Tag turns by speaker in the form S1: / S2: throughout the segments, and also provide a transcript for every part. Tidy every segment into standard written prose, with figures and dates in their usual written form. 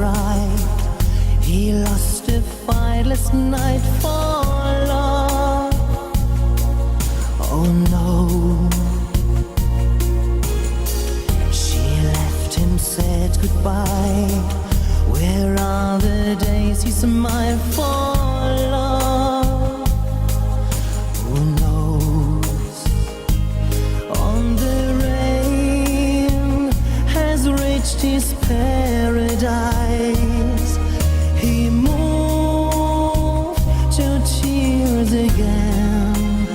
S1: strike. He lost a fight last night for love. Oh no. She left him, said goodbye. Where are the days he smiled for love? Who knows? On the rain has reached his paradise. He moved to tears again.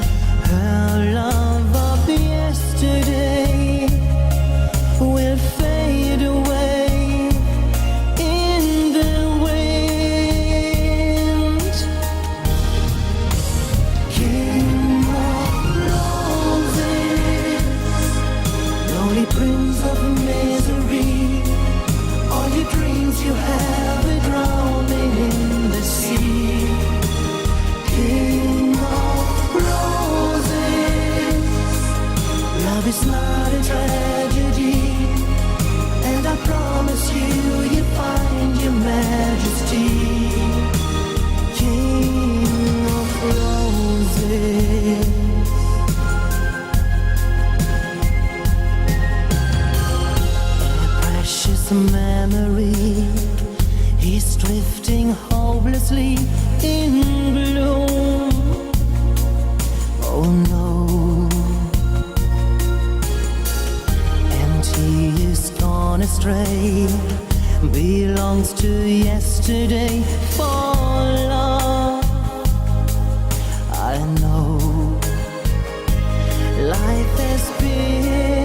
S1: Her love of yesterday will fade away in the wind. King of roses, lonely prince of misery, all your dreams you have are drowning in the sea. King of roses, love is not a tragedy, and I promise you, you find your majesty. King of roses. A precious memory, he's drifting hopelessly in bloom. Oh no. And he is gone astray, belongs to yesterday for love. I know life has been